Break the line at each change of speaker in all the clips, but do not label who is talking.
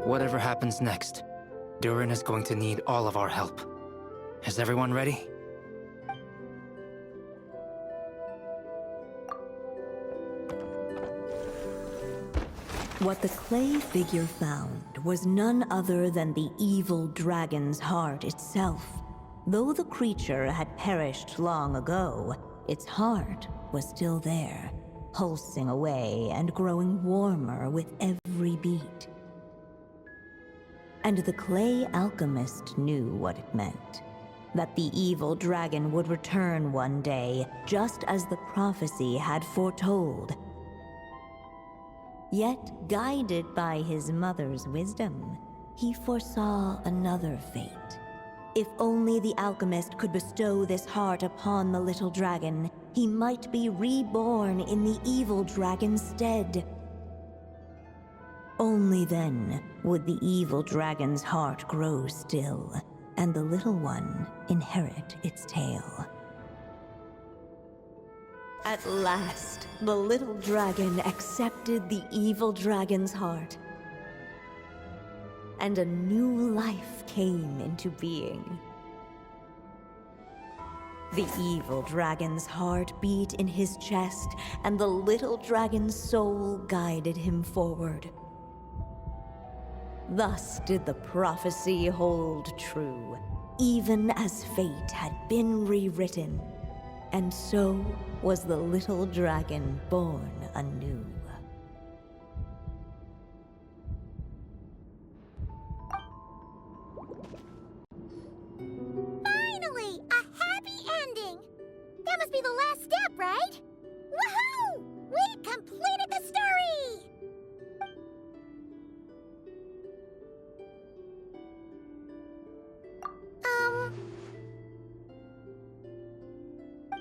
Whatever happens next, Durin is going to need all of our help. Is everyone ready?
What the clay figure found was none other than the evil dragon's heart itself. Though the creature had perished long ago, its heart was still there, pulsing away and growing warmer with every beat. And the clay alchemist knew what it meant. That the evil dragon would return one day, just as the prophecy had foretold. Yet, guided by his mother's wisdom, he foresaw another fate. If only the alchemist could bestow this heart upon the little dragon, he might be reborn in the evil dragon's stead. Only then would the evil dragon's heart grow still, and the little one inherit its tale. At last, the little dragon accepted the evil dragon's heart, and a new life came into being. The evil dragon's heart beat in his chest, and the little dragon's soul guided him forward. Thus did the prophecy hold true, even as fate had been rewritten. And so was the little dragon born anew.
Finally! A happy ending! That must be the last step, right? Woohoo! We completed the story!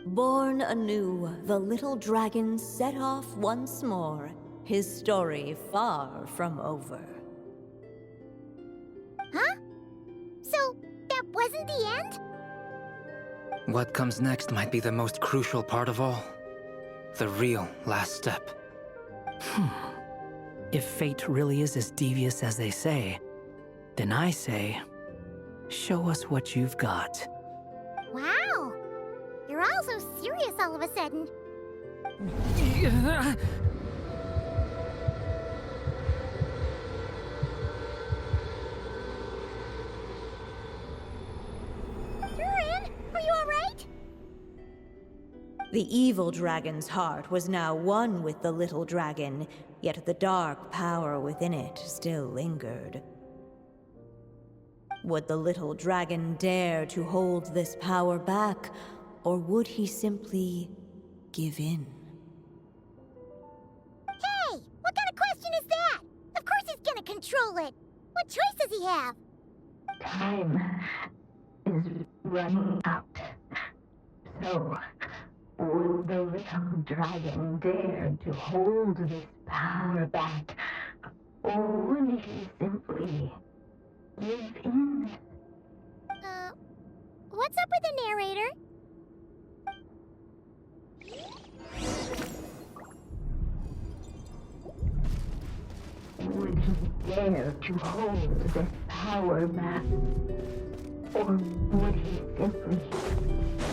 Born anew, the little dragon set off once more, his story far from over.
Huh? So, that wasn't the end?
What comes next might be the most crucial part of all. The real last step.
If fate really is as devious as they say, then I say, show us what you've got.
Wow! You're all so serious all of a sudden. Durin, are you alright?
The evil dragon's heart was now one with the little dragon, yet the dark power within it still lingered. Would the little dragon dare to hold this power back, or would he simply give in?
Hey! What kind of question is that? Of course he's gonna control it! What choice does he have?
Time is running out. So, would the little dragon dare to hold this power back? Or would he simply give in?
What's up with the narrator?
Would he dare to hold this power back? Or would he simply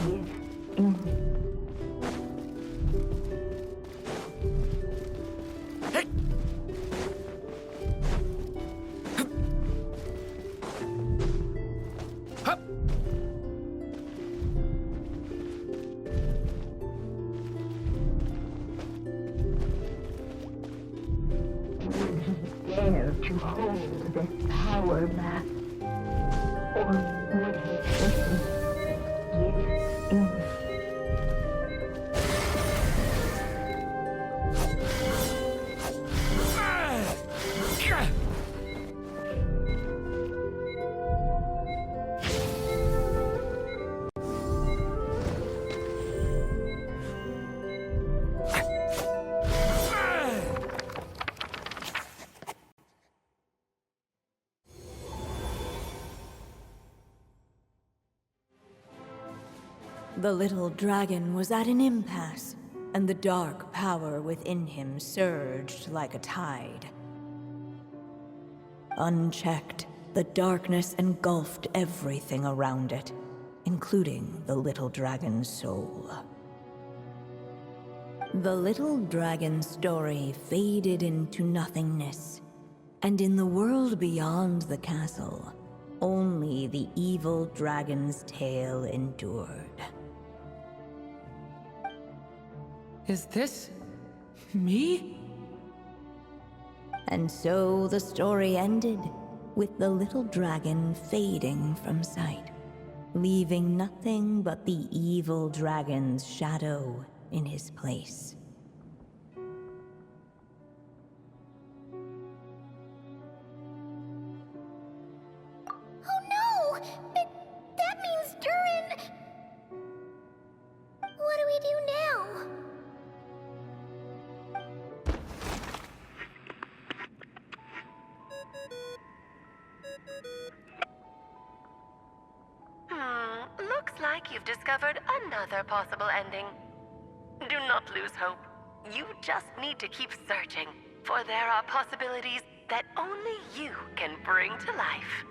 give in? Dare to hold this power back, or would he simply give in?
The little dragon was at an impasse, and the dark power within him surged like a tide. Unchecked, the darkness engulfed everything around it, including the little dragon's soul. The little dragon's story faded into nothingness, and in the world beyond the castle, only the evil dragon's tale endured.
Is this me?
And so the story ended, with the little dragon fading from sight, leaving nothing but the evil dragon's shadow in his place.
Oh no! That means Durin... What do we do now?
Looks like you've discovered another possible ending. Do not lose hope. You just need to keep searching, for there are possibilities that only you can bring to life.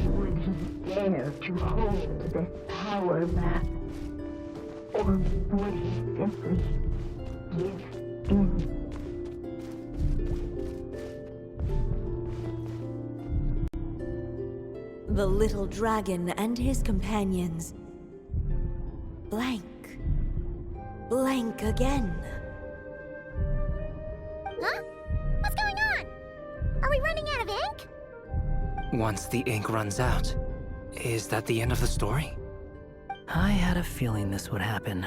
Would he dare to hold this power map? Or would he simply give in?
The little dragon and his companions blank. Blank again.
Huh? What's going on? Are we running out of ink?
Once the ink runs out, is that the end of the story?
I had a feeling this would happen.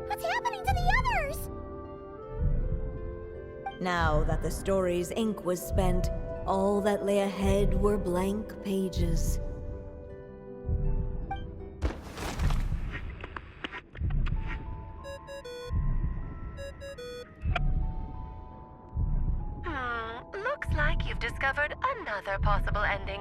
What's happening to the others?
Now that the story's ink was spent, all that lay ahead were blank pages.
Looks like you've discovered another possible ending.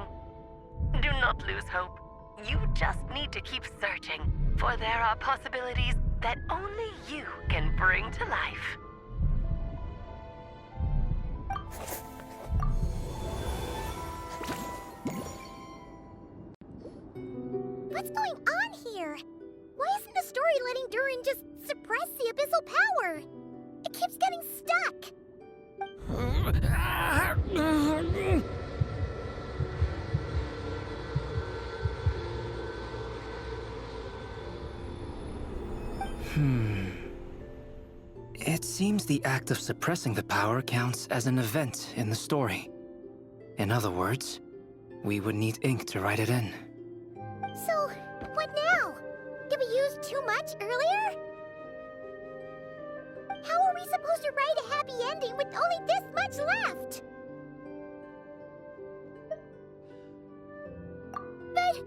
Do not lose hope. You just need to keep searching, for there are possibilities that only you can bring to life.
What's going on here? Why isn't the story letting Durin just suppress the abyssal power? It keeps getting stuck.
It seems the act of suppressing the power counts as an event in the story. In other words, we would need ink to write it in.
So, what now? Did we use too much earlier? How are we supposed to write a happy ending with only this much left? But...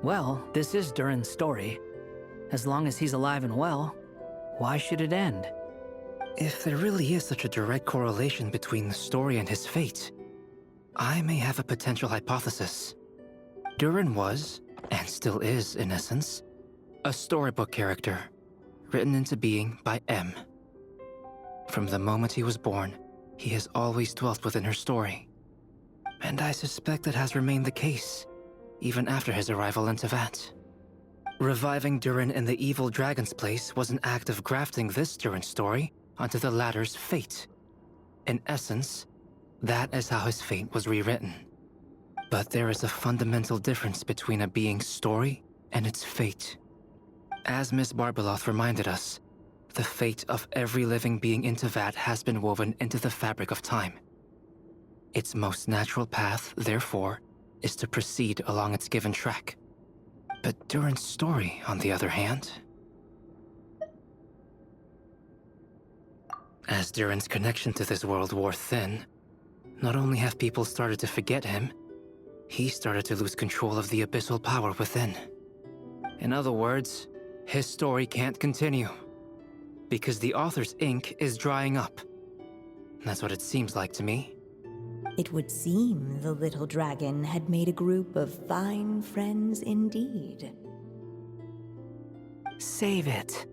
Well, this is Durin's story. As long as he's alive and well, why should it end?
If there really is such a direct correlation between the story and his fate, I may have a potential hypothesis. Durin was, and still is in essence, a storybook character, written into being by M. From the moment he was born, he has always dwelt within her story. And I suspect it has remained the case, even after his arrival in Tevat. Reviving Durin in the evil dragon's place was an act of grafting this Durin story onto the latter's fate. In essence, that is how his fate was rewritten. But there is a fundamental difference between a being's story and its fate. As Miss Barbeloth reminded us, the fate of every living being in Tevat has been woven into the fabric of time. Its most natural path, therefore, is to proceed along its given track. But Durin's story, on the other hand... As Durin's connection to this world wore thin, Not only have people started to forget him, he started to lose control of the abyssal power within. In other words, his story can't continue. Because the author's ink is drying up. That's what it seems like to me.
It would seem the little dragon had made a group of fine friends indeed.
Save it.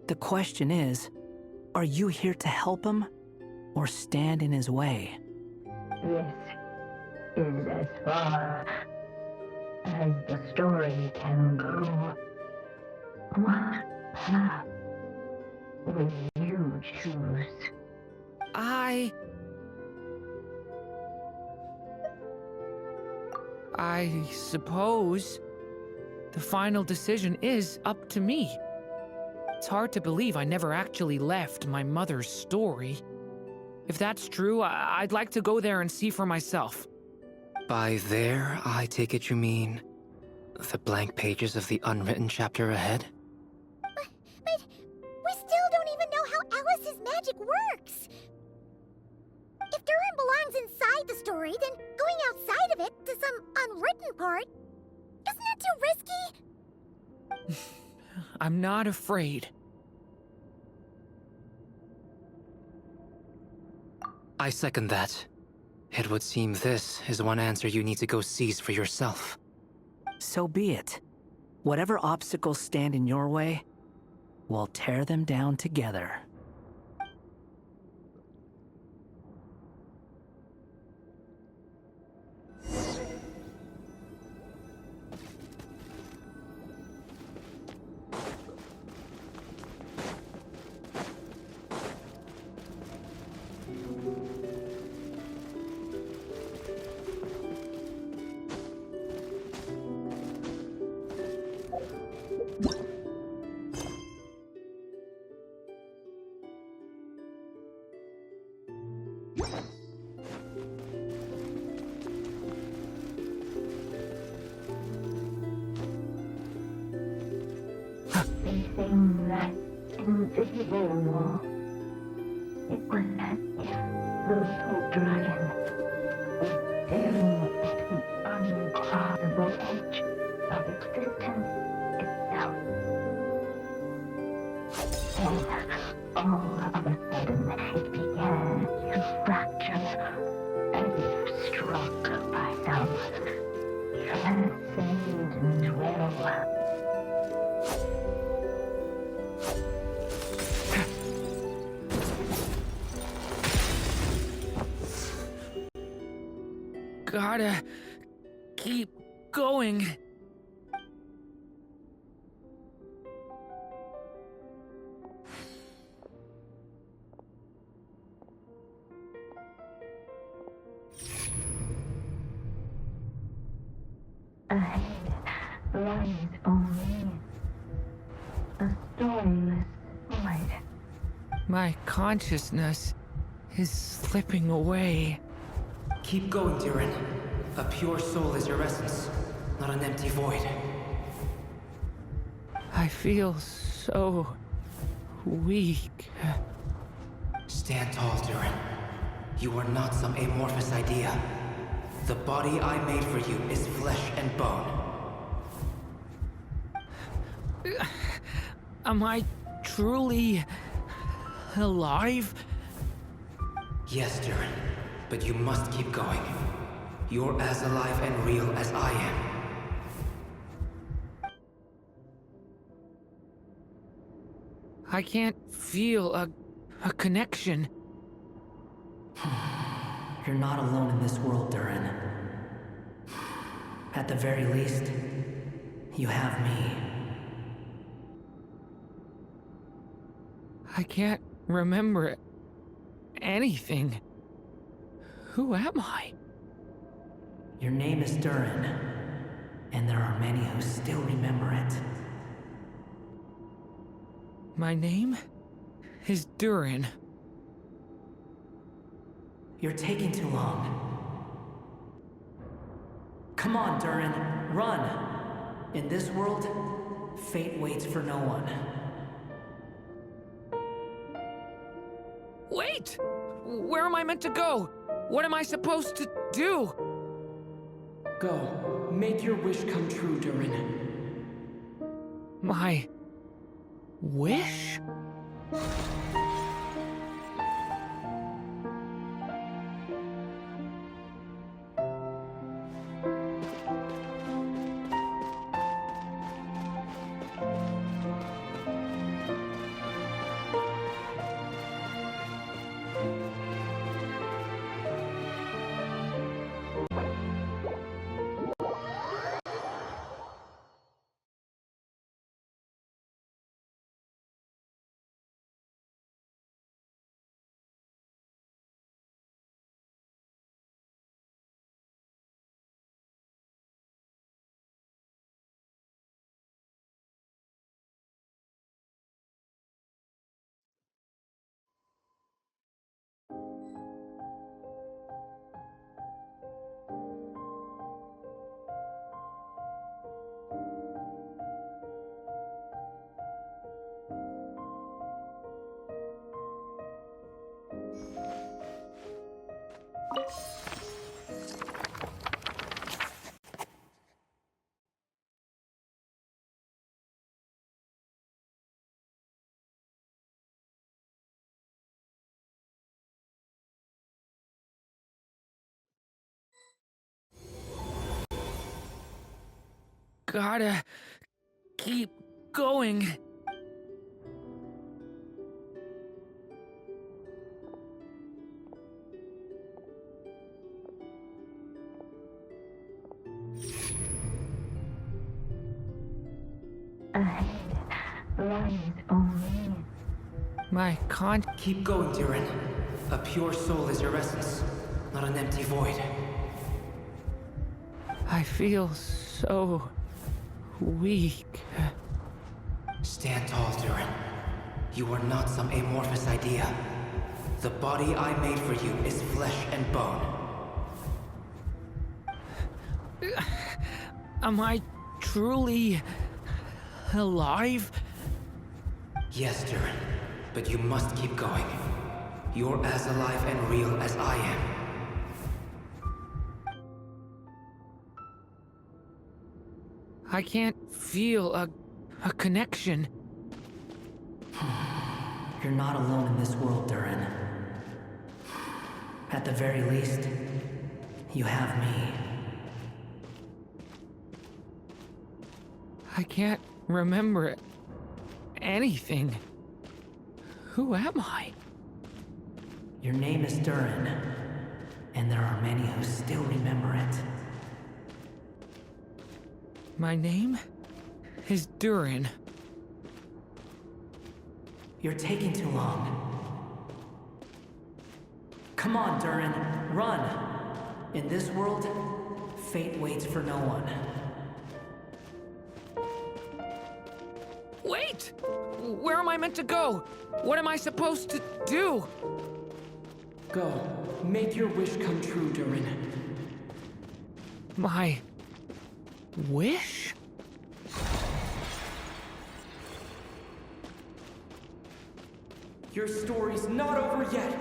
The question is, are you here to help him or stand in his way?
This is as far as the story can go. What path will you choose?
I suppose the final decision is up to me. It's hard to believe I never actually left my mother's story. If that's true, I'd like to go there and see for myself.
By there, I take it you mean the blank pages of the unwritten chapter ahead?
But we still don't even know how Alice's magic works. If Durin belongs inside the story, then going outside of it to some unwritten part, isn't it too risky?
I'm not afraid.
I second that. It would seem this is one answer you need to go seize for yourself.
So be it. Whatever obstacles stand in your way, we'll tear them down together.
Facing that invisible wall, it was as if the little dragon was staring at the uncrossable edge of existence itself. And all of a sudden, it began to fracture, as if struck by some transcendent will.
Gotta keep going.
Ahead lies only a storyless void.
My consciousness is slipping away.
Keep going, Durin. A pure soul is your essence, not an empty void.
I feel so weak.
Stand tall, Durin. You are not some amorphous idea. The body I made for you is flesh and bone.
Am I truly alive?
Yes, Durin, but you must keep going. You're as alive and real as I am.
I can't feel a connection.
You're not alone in this world, Durin. At the very least, you have me.
I can't remember anything. Who am I?
Your name is Durin, and there are many who still remember it.
My name is Durin.
You're taking too long. Come on, Durin, run! In this world, fate waits for no one.
Wait! Where am I meant to go? What am I supposed to do?
Go. Make your wish come true, Durin.
My wish? Gotta keep going.
Ahead lies only.
My con.
Keep going, Durin. A pure soul is your essence, not an empty void.
I feel so weak.
Stand tall, Durin. You are not some amorphous idea. The body I made for you is flesh and bone.
Am I truly alive?
Yes, Durin, but you must keep going. You're as alive and real as I am.
I can't feel a connection.
You're not alone in this world, Durin. At the very least, you have me.
I can't remember anything. Who am I?
Your name is Durin, and there are many who still remember it.
My name is Durin.
You're taking too long. Come on, Durin, run! In this world, fate waits for no one.
Wait! Where am I meant to go? What am I supposed to do?
Go. Make your wish come true, Durin.
My wish?
Your story's not over yet!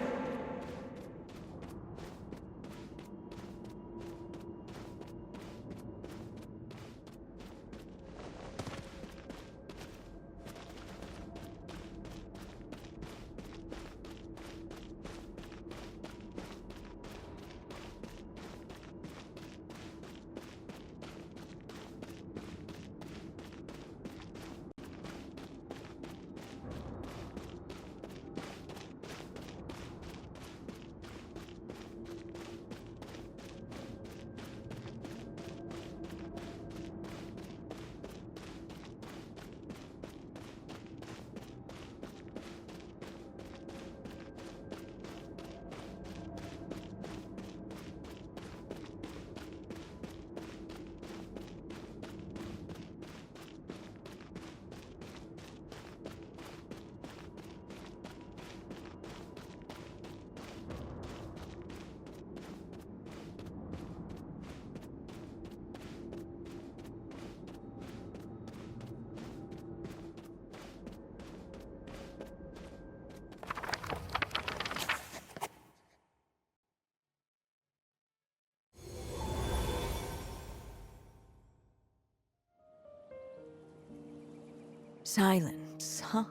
Silence, huh?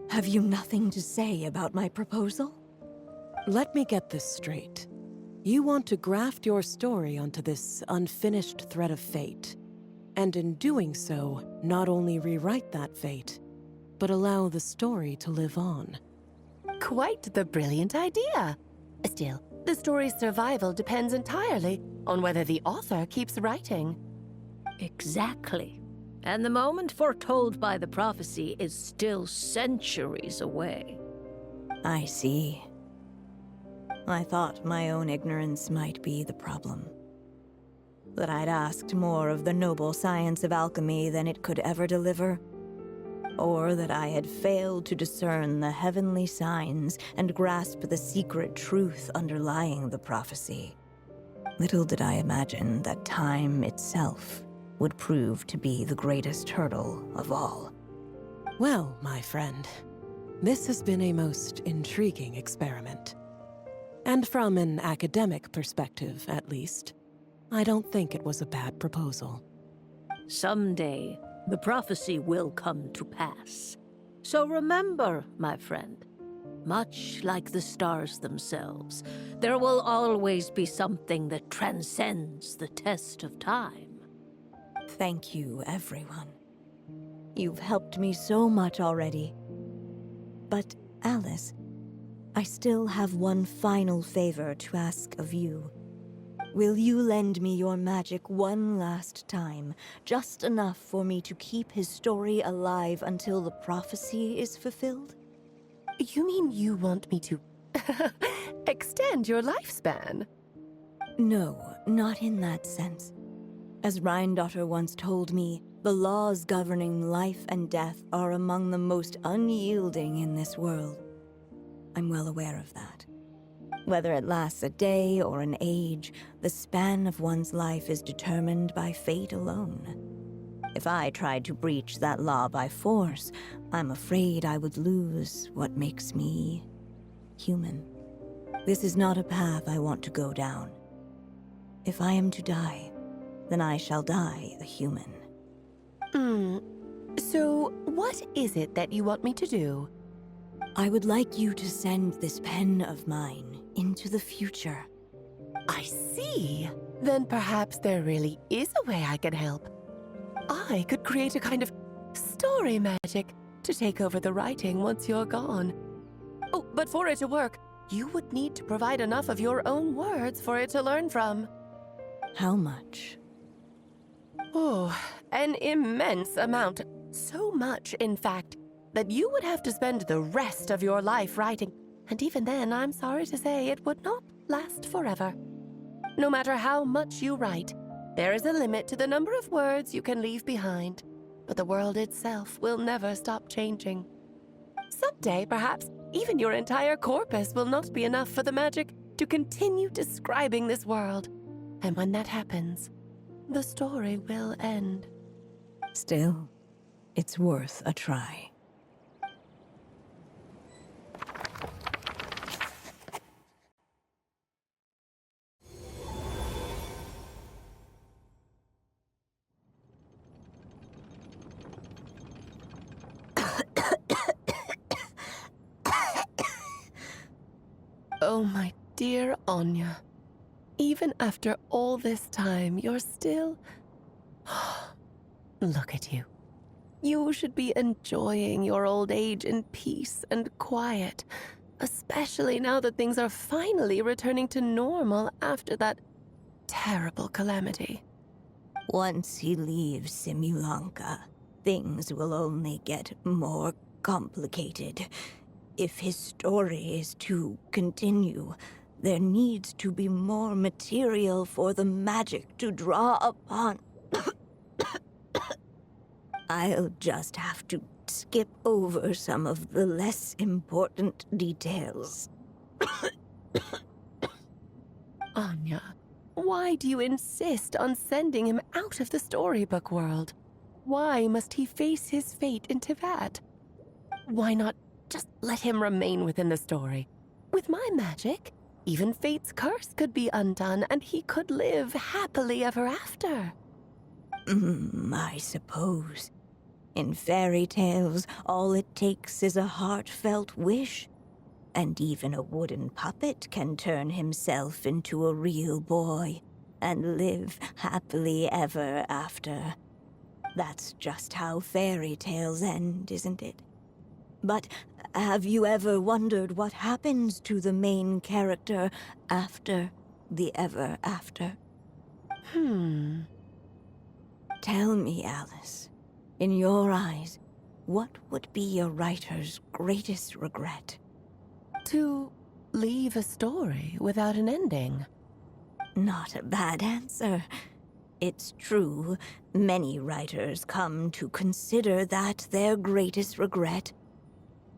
Have you nothing to say about my proposal?
Let me get this straight. You want to graft your story onto this unfinished thread of fate, and in doing so, not only rewrite that fate, but allow the story to live on.
Quite the brilliant idea. Still, the story's survival depends entirely on whether the author keeps writing.
Exactly. And the moment foretold by the prophecy is still centuries away.
I see. I thought my own ignorance might be the problem. That I'd asked more of the noble science of alchemy than it could ever deliver. Or that I had failed to discern the heavenly signs and grasp the secret truth underlying the prophecy. Little did I imagine that time itself would prove to be the greatest hurdle of all.
Well, my friend, this has been a most intriguing experiment. And from an academic perspective, at least, I don't think it was a bad proposal.
Someday, the prophecy will come to pass. So remember, my friend, much like the stars themselves, there will always be something that transcends the test of time.
Thank you, everyone. You've helped me so much already. But, Alice, I still have one final favor to ask of you. Will you lend me your magic one last time, just enough for me to keep his story alive until the prophecy is fulfilled?
You mean you want me to extend your lifespan?
No, not in that sense. As Rheindotter once told me, the laws governing life and death are among the most unyielding in this world. I'm well aware of that. Whether it lasts a day or an age, the span of one's life is determined by fate alone. If I tried to breach that law by force, I'm afraid I would lose what makes me human. This is not a path I want to go down. If I am to die, then I shall die a human.
So, what is it that you want me to do?
I would like you to send this pen of mine into the future.
I see. Then perhaps there really is a way I can help. I could create a kind of story magic to take over the writing once you're gone. Oh, but for it to work, you would need to provide enough of your own words for it to learn from.
How much?
Oh, an immense amount. So much, in fact, that you would have to spend the rest of your life writing. And even then, I'm sorry to say, it would not last forever. No matter how much you write, there is a limit to the number of words you can leave behind. But the world itself will never stop changing. Someday, perhaps, even your entire corpus will not be enough for the magic to continue describing this world. And when that happens, the story will end.
Still, it's worth a try.
Oh, my dear Anya. Even after all this time, you're still... Look at you. You should be enjoying your old age in peace and quiet, especially now that things are finally returning to normal after that terrible calamity.
Once he leaves Simulanka, things will only get more complicated. If his story is to continue, there needs to be more material for the magic to draw upon. I'll just have to skip over some of the less important details.
Anya, why do you insist on sending him out of the storybook world? Why must he face his fate into that? Why not just let him remain within the story? With my magic, even fate's curse could be undone and he could live happily ever after.
I suppose. In fairy tales, all it takes is a heartfelt wish. And even a wooden puppet can turn himself into a real boy and live happily ever after. That's just how fairy tales end, isn't it? But have you ever wondered what happens to the main character after the ever after? Tell me, Alice, in your eyes, what would be a writer's greatest regret?
To leave a story without an ending.
Not a bad answer. It's true, many writers come to consider that their greatest regret.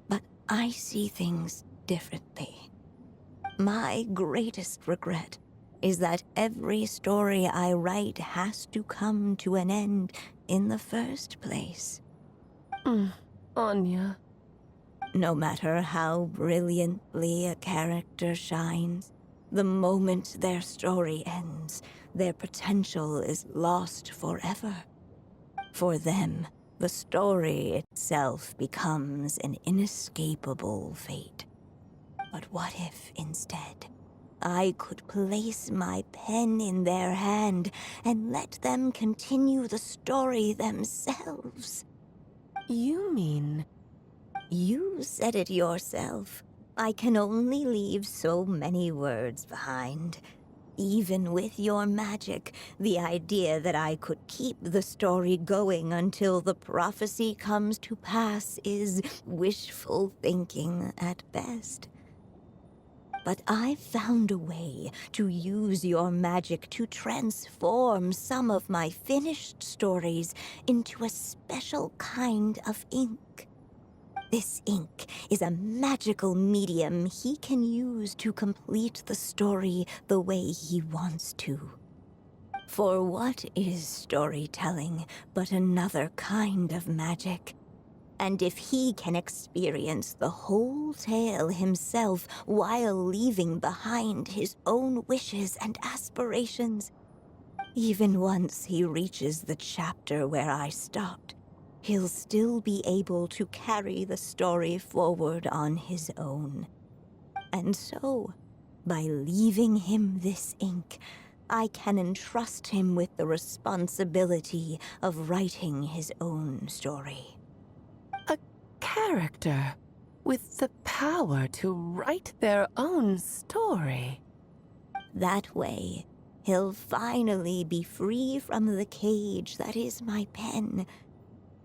But I see things differently. My greatest regret is that every story I write has to come to an end in the first place.
Anya.
No matter how brilliantly a character shines, the moment their story ends, their potential is lost forever. For them, the story itself becomes an inescapable fate. But what if, instead, I could place my pen in their hand and let them continue the story themselves?
You mean...
You said it yourself. I can only leave so many words behind. Even with your magic, the idea that I could keep the story going until the prophecy comes to pass is wishful thinking at best. But I've found a way to use your magic to transform some of my finished stories into a special kind of ink. This ink is a magical medium he can use to complete the story the way he wants to. For what is storytelling but another kind of magic? And if he can experience the whole tale himself while leaving behind his own wishes and aspirations, even once he reaches the chapter where I stopped, he'll still be able to carry the story forward on his own. And so, by leaving him this ink, I can entrust him with the responsibility of writing his own story.
A character with the power to write their own story.
That way, he'll finally be free from the cage that is my pen.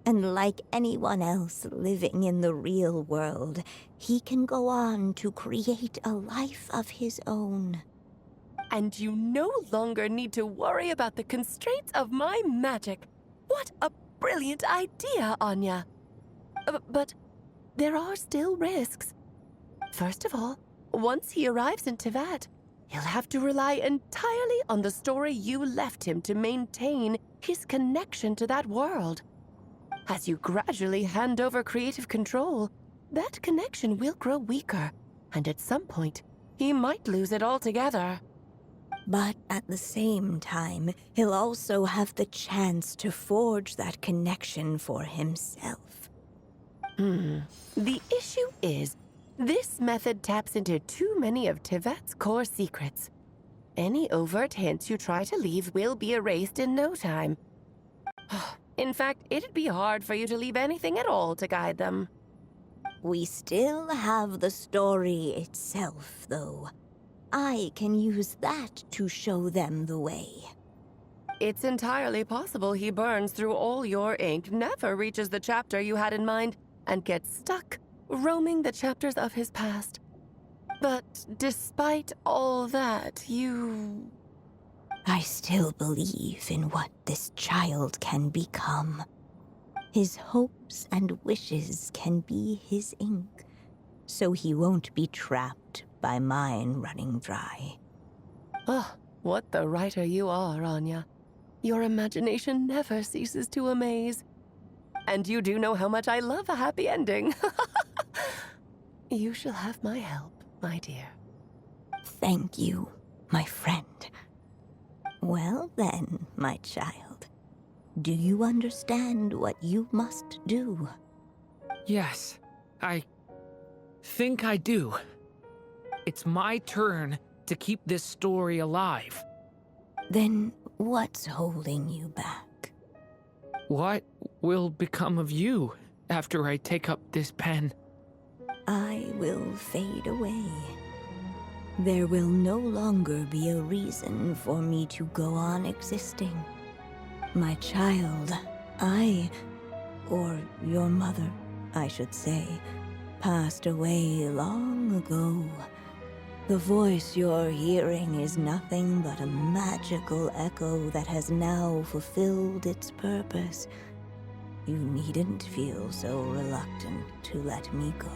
And like anyone else living in the real world, he can go on to create a life of his own.
And you no longer need to worry about the constraints of my magic. What a brilliant idea, Anya. But there are still risks. First of all, once he arrives in Teyvat, he'll have to rely entirely on the story you left him to maintain his connection to that world. As you gradually hand over creative control, that connection will grow weaker, and at some point, he might lose it altogether.
But at the same time, he'll also have the chance to forge that connection for himself.
The issue is, this method taps into too many of Teyvat's core secrets. Any overt hints you try to leave will be erased in no time. In fact, it'd be hard for you to leave anything at all to guide them.
We still have the story itself, though. I can use that to show them the way.
It's entirely possible he burns through all your ink, never reaches the chapter you had in mind, and gets stuck roaming the chapters of his past. But despite all that,
I still believe in what this child can become. His hopes and wishes can be his ink, so he won't be trapped by mine running dry.
Oh, what the writer you are, Anya. Your imagination never ceases to amaze. And you do know how much I love a happy ending. You shall have my help, my dear.
Thank you, my friend. Well then, my child. Do you understand what you must do?
Yes, I think I do. It's my turn to keep this story alive.
Then what's holding you back?
What will become of you after I take up this pen?
I will fade away. There will no longer be a reason for me to go on existing. My child, or your mother, I should say, passed away long ago. The voice you're hearing is nothing but a magical echo that has now fulfilled its purpose. You needn't feel so reluctant to let me go.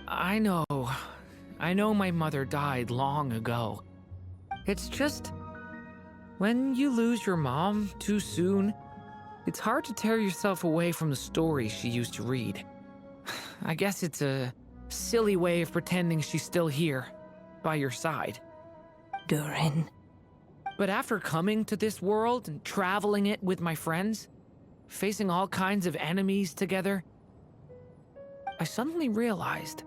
I know my mother died long ago. It's just, when you lose your mom too soon, it's hard to tear yourself away from the stories she used to read. I guess it's a silly way of pretending she's still here, by your side.
Durin.
But after coming to this world and traveling it with my friends, facing all kinds of enemies together, I suddenly realized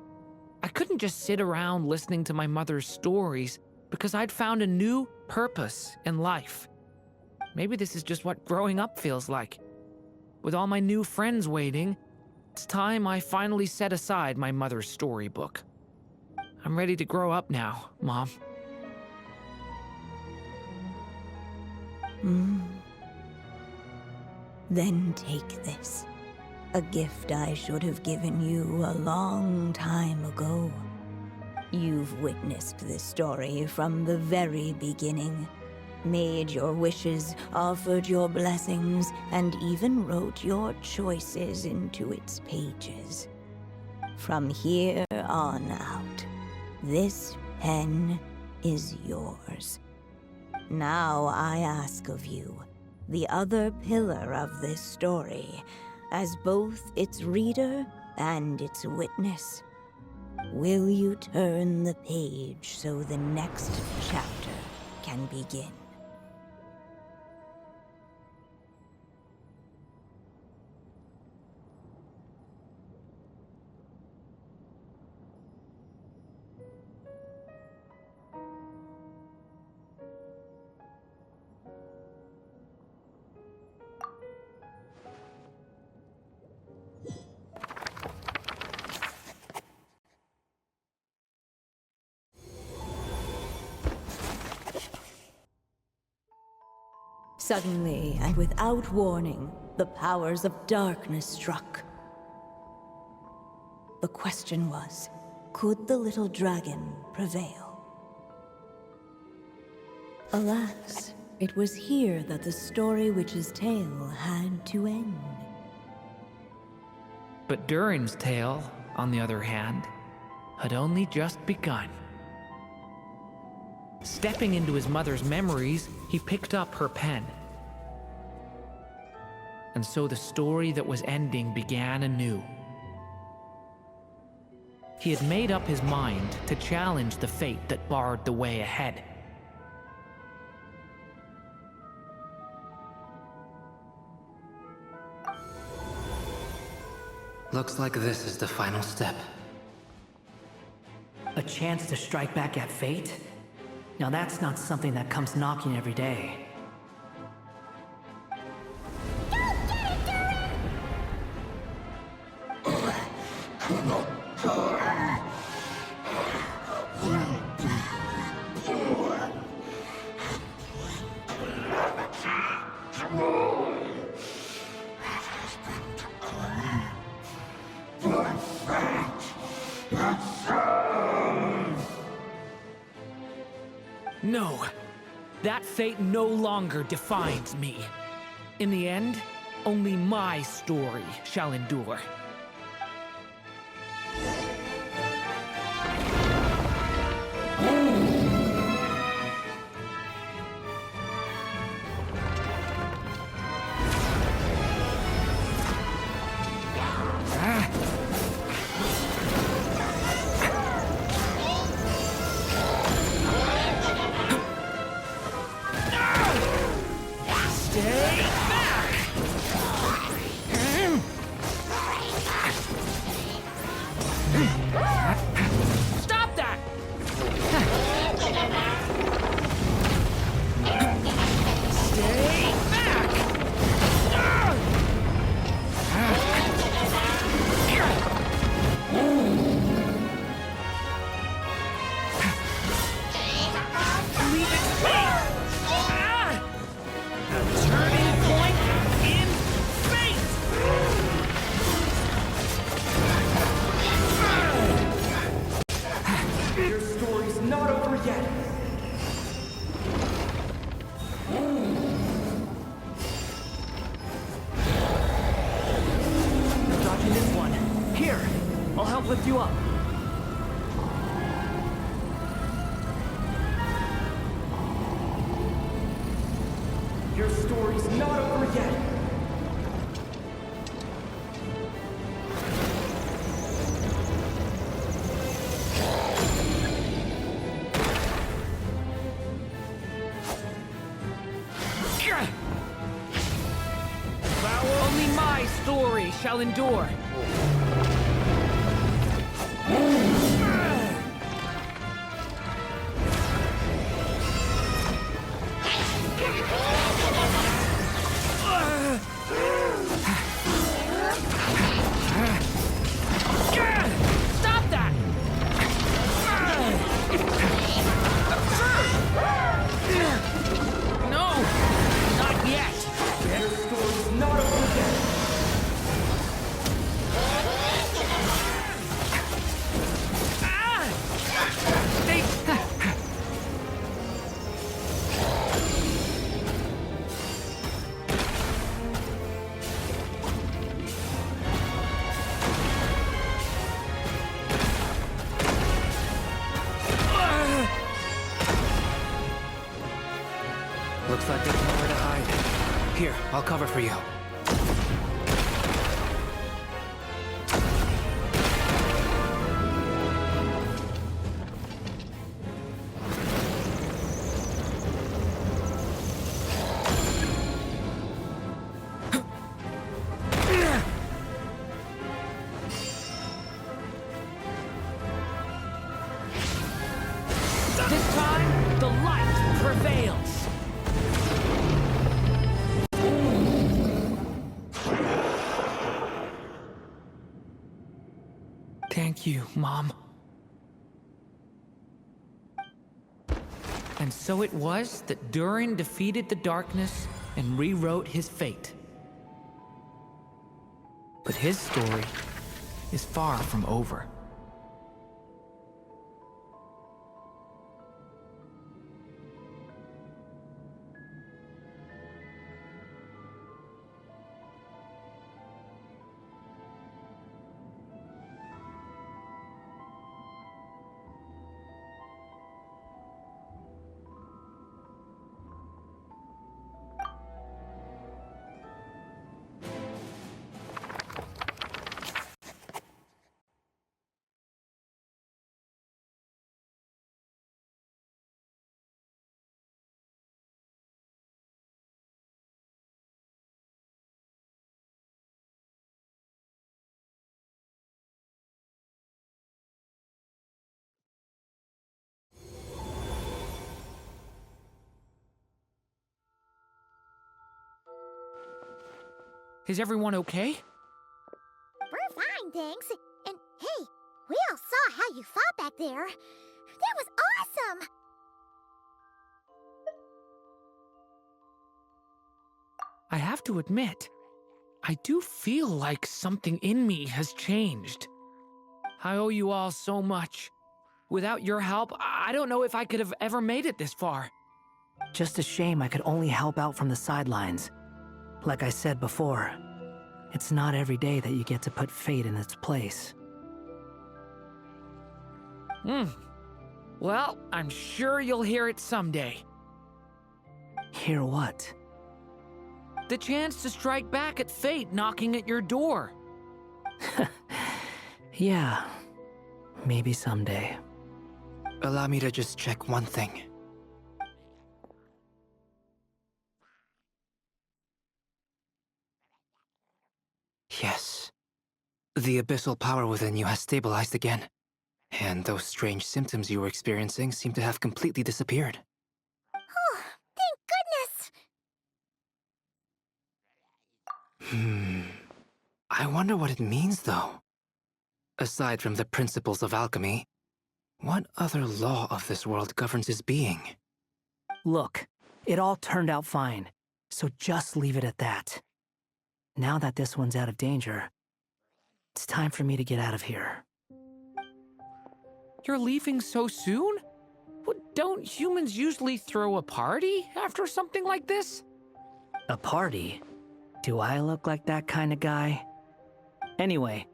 I couldn't just sit around listening to my mother's stories because I'd found a new purpose in life. Maybe this is just what growing up feels like. With all my new friends waiting, it's time I finally set aside my mother's storybook. I'm ready to grow up now, Mom.
Then take this. A gift I should have given you a long time ago. You've witnessed this story from the very beginning. Made your wishes, offered your blessings, and even wrote your choices into its pages. From here on out, this pen is yours. Now I ask of you, the other pillar of this story, as both its reader and its witness, will you turn the page so the next chapter can begin? Suddenly, and without warning, the powers of darkness struck. The question was, could the little dragon prevail? Alas, it was here that the story witch's tale had to end.
But Durin's tale, on the other hand, had only just begun. Stepping into his mother's memories, he picked up her pen. And so the story that was ending began anew. He had made up his mind to challenge the fate that barred the way ahead.
Looks like this is the final step.
A chance to strike back at fate? Now that's not something that comes knocking every day.
No, that fate no longer defines me. In the end, only my story shall endure. Stay back! Stop that! Stay back! Leave it to me! A turning point in fate!
Your story's not over yet. You're dodging this one. Here, I'll help lift you up. Your story's not over yet.
Only my story shall endure. Stop that! No, not yet.
Your story's not over yet.
They...
Looks like there's nowhere to hide. Here, I'll cover for you.
This time, the light prevails. Thank you, Mom. And so it was that Durin defeated the darkness and rewrote his fate. But his story is far from over. Is everyone okay?
We're fine, thanks. And hey, we all saw how you fought back there. That was awesome!
I have to admit, I do feel like something in me has changed. I owe you all so much. Without your help, I don't know if I could have ever made it this far.
Just a shame I could only help out from the sidelines. Like I said before, it's not every day that you get to put fate in its place.
Well, I'm sure you'll hear it someday.
Hear what?
The chance to strike back at fate knocking at your door.
Yeah, maybe someday.
Allow me to just check one thing. Yes. The abyssal power within you has stabilized again. And those strange symptoms you were experiencing seem to have completely disappeared.
Oh, thank goodness!
I wonder what it means, though. Aside from the principles of alchemy, what other law of this world governs his being?
Look, it all turned out fine, so just leave it at that. Now that this one's out of danger, it's time for me to get out of here.
You're leaving so soon? Don't humans usually throw a party after something like this?
A party? Do I look like that kind of guy? Anyway,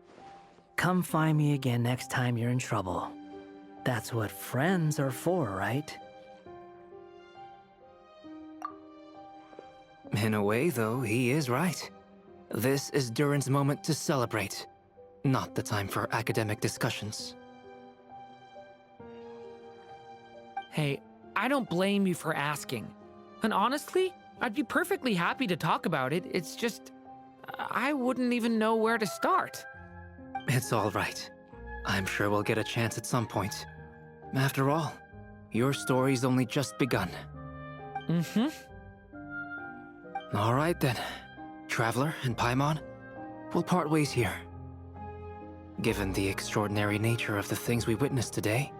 come find me again next time you're in trouble. That's what friends are for, right?
In a way, though, he is right. This is Durin's moment to celebrate, not the time for academic discussions.
Hey, I don't blame you for asking. And honestly, I'd be perfectly happy to talk about it. It's just, I wouldn't even know where to start.
It's all right. I'm sure we'll get a chance at some point. After all, your story's only just begun.
Mm-hmm.
All right then. Traveler and Paimon, we'll part ways here. Given the extraordinary nature of the things we witnessed today,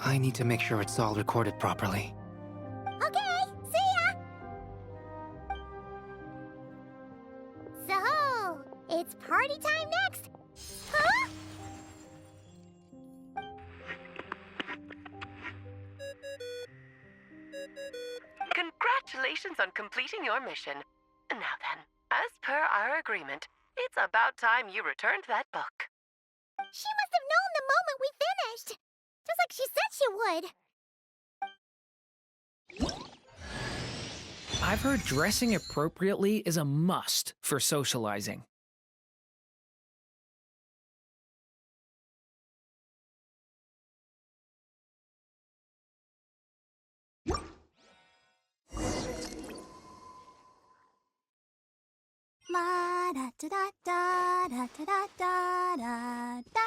I need to make sure it's all recorded properly.
Okay, see ya! So, it's party time next, huh?
Congratulations on completing your mission. Now then, as per our agreement, it's about time you returned that book.
She must have known the moment we finished! Just like she said she would.
I've heard dressing appropriately is a must for socializing.
La da da da da da da da da da.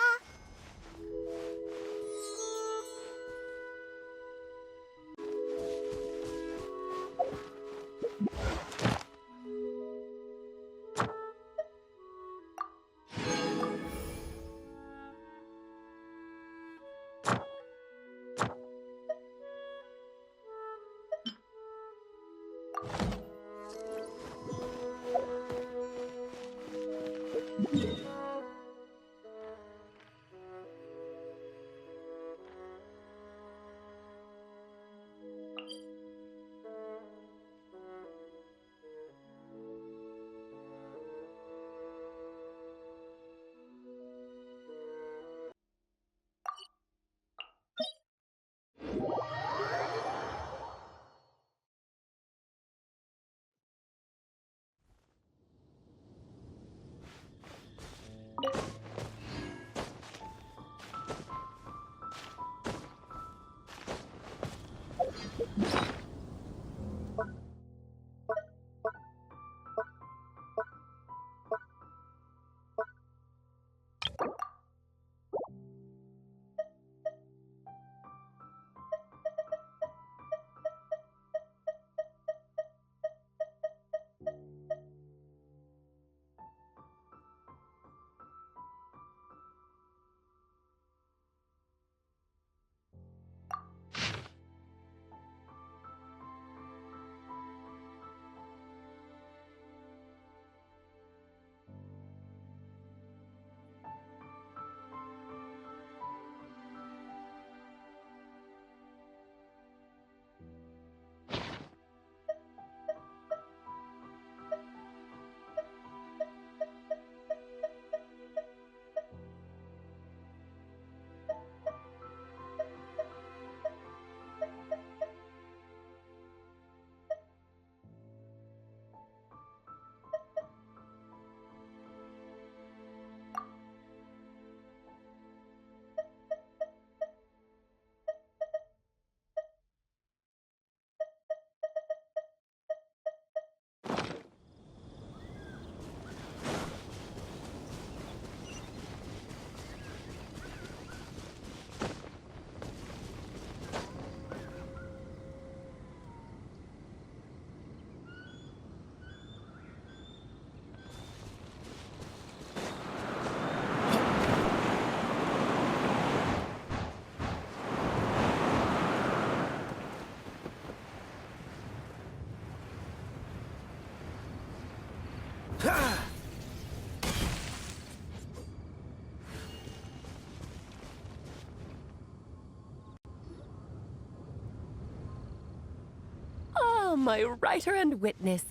my writer and witness.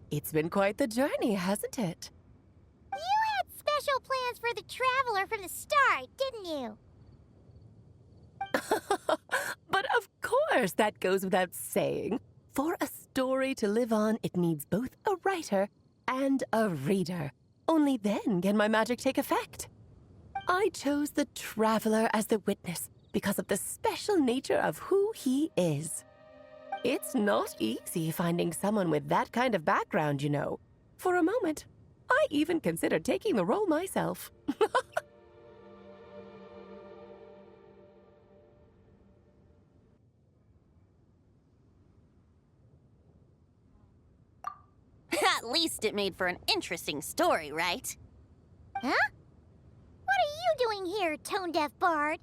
It's been quite the journey, hasn't it?
You had special plans for the Traveler from the start, didn't you?
But of course, that goes without saying. For a story to live on, it needs both a writer and a reader. Only then can my magic take effect. I chose the Traveler as the witness because of the special nature of who he is. It's not easy finding someone with that kind of background, you know. For a moment, I even considered taking the role myself.
At least it made for an interesting story, right?
Huh? What are you doing here, tone-deaf bard?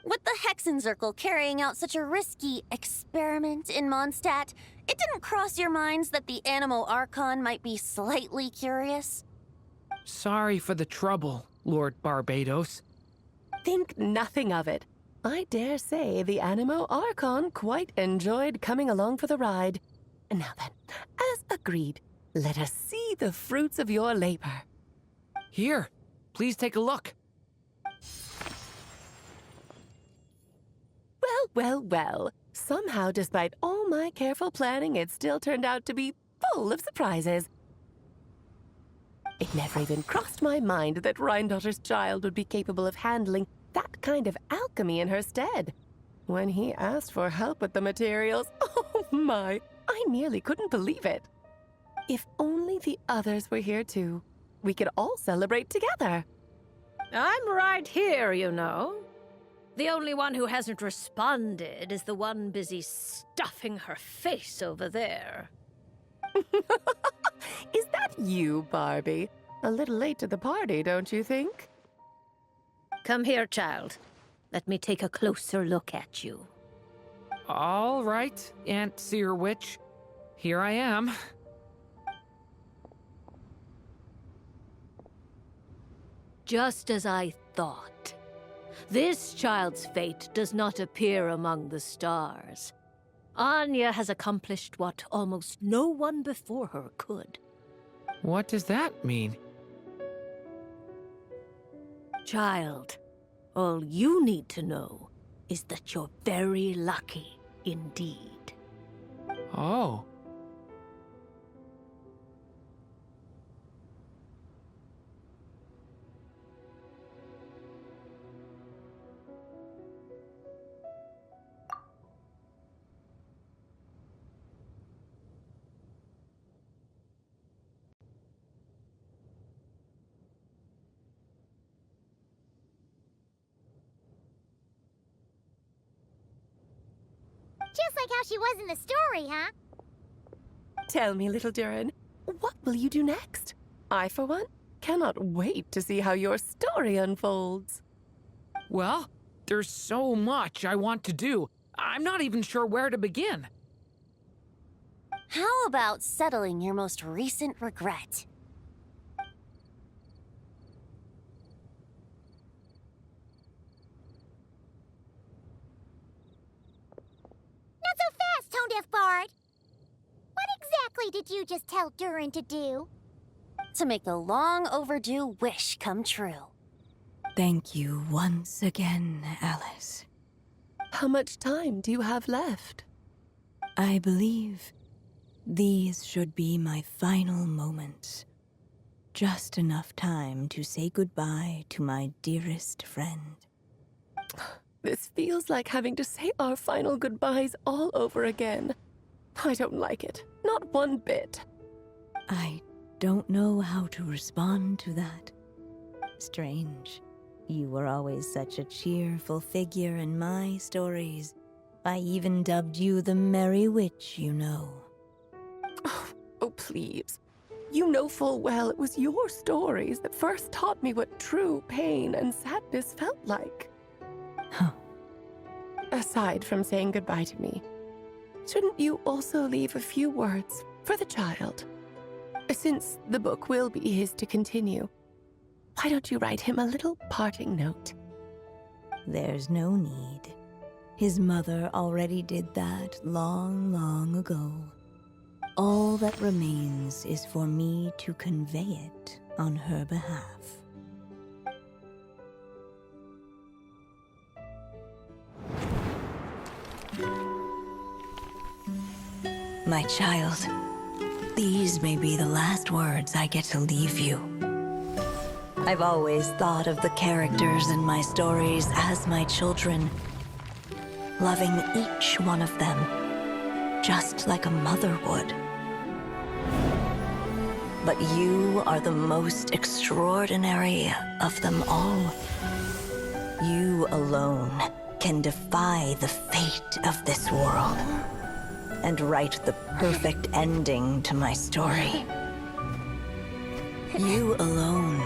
With the Hexenzirkel carrying out such a risky experiment in Mondstadt, it didn't cross your minds that the Animo Archon might be slightly curious?
Sorry for the trouble, Lord Barbados.
Think nothing of it. I dare say the Animo Archon quite enjoyed coming along for the ride. Now then, as agreed, let us see the fruits of your labor.
Here, please take a look.
Well. Somehow, despite all my careful planning, it still turned out to be full of surprises. It never even crossed my mind that Rhindotter's child would be capable of handling that kind of alchemy in her stead. When he asked for help with the materials, oh my, I nearly couldn't believe it. If only the others were here too, we could all celebrate together.
I'm right here, you know. The only one who hasn't responded is the one busy stuffing her face over there.
Is that you, Barbie? A little late to the party, don't you think?
Come here, child. Let me take a closer look at you.
All right, Aunt Seer Witch. Here I am.
Just as I thought. This child's fate does not appear among the stars. Anya has accomplished what almost no one before her could.
What does that mean?
Child, all you need to know is that you're very lucky indeed.
Oh.
Just like how she was in the story, huh?
Tell me, little Durin, what will you do next? I, for one, cannot wait to see how your story unfolds.
Well, there's so much I want to do. I'm not even sure where to begin.
How about settling your most recent regret?
Not so fast, tone-deaf bard! What exactly did you just tell Durin to do?
To make the long overdue wish come true.
Thank you once again, Alice.
How much time do you have left?
I believe these should be my final moments. Just enough time to say goodbye to my dearest friend.
This feels like having to say our final goodbyes all over again. I don't like it. Not one bit.
I don't know how to respond to that. Strange. You were always such a cheerful figure in my stories. I even dubbed you the Merry Witch, you know.
Oh, please. You know full well it was your stories that first taught me what true pain and sadness felt like.
Huh.
Aside from saying goodbye to me, shouldn't you also leave a few words for the child? Since the book will be his to continue, why don't you write him a little parting note?
There's no need. His mother already did that long, long ago. All that remains is for me to convey it on her behalf. My child, these may be the last words I get to leave you. I've always thought of the characters in my stories as my children, loving each one of them, just like a mother would. But you are the most extraordinary of them all. You alone can defy the fate of this world and write the perfect ending to my story. You alone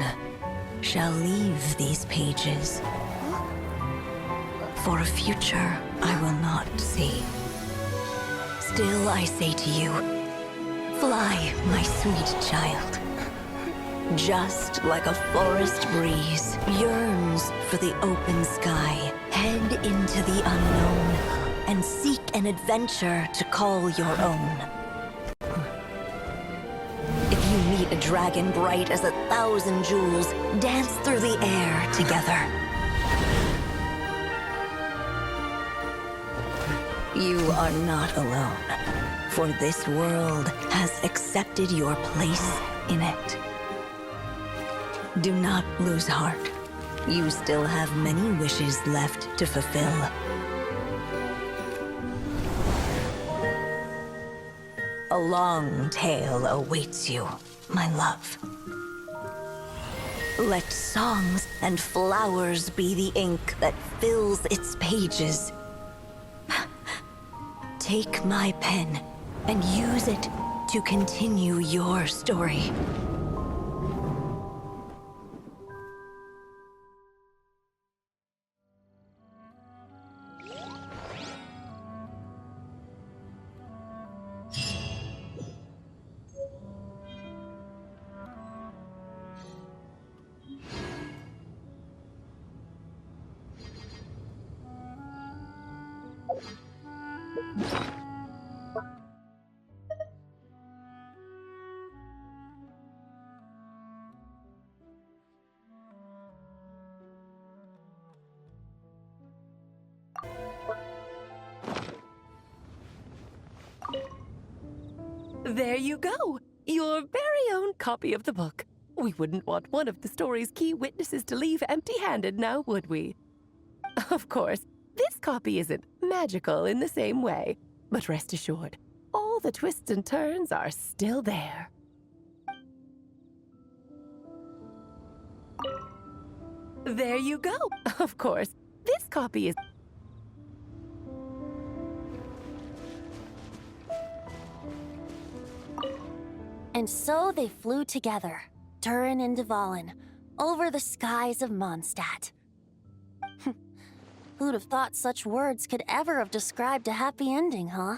shall leave these pages for a future I will not see. Still, I say to you, fly, my sweet child. Just like a forest breeze yearns for the open sky, head into the unknown and seek an adventure to call your own. If you meet a dragon bright as 1,000 jewels, dance through the air together. You are not alone, for this world has accepted your place in it. Do not lose heart. You still have many wishes left to fulfill. A long tale awaits you, my love. Let songs and flowers be the ink that fills its pages. Take my pen and use it to continue your story.
There you go! Your very own copy of the book. We wouldn't want one of the story's key witnesses to leave empty-handed now, would we? Of course, this copy isn't magical in the same way, but rest assured, all the twists and turns are still there. There you go! Of course, this copy is...
And so they flew together, Durin and Dvalin, over the skies of Mondstadt. Who'd have thought such words could ever have described a happy ending, huh?